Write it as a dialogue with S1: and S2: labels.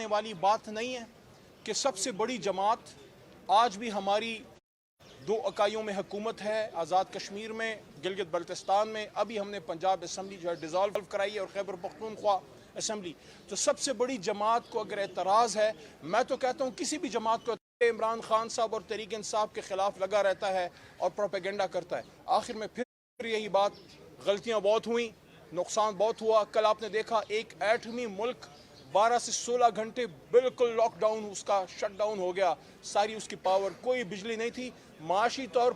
S1: वाली बात नहीं है कि सबसे बड़ी जमात आज भी हमारी 2 इकाइयों में हुकूमत है, आज़ाद कश्मीर में, गिलगित बल्तिस्तान में। अभी हमने पंजाब असम्बली जो है डिज़ोल्व कराई है और खैबर पख्तूनख्वा असम्बली। तो सबसे बड़ी जमात को अगर एतराज़ है, मैं तो कहता हूँ किसी भी जमात को, इमरान खान साहब और तहरीक इंसाफ के खिलाफ लगा रहता है और प्रोपेगेंडा करता है। आखिर में फिर यही बात, गलतियाँ बहुत हुई, नुकसान बहुत हुआ। कल आपने देखा एक एटमी मुल्क 12 से 16 घंटे बिल्कुल लॉकडाउन, उसका शटडाउन हो गया, सारी उसकी पावर, कोई बिजली नहीं थी। माशी तौर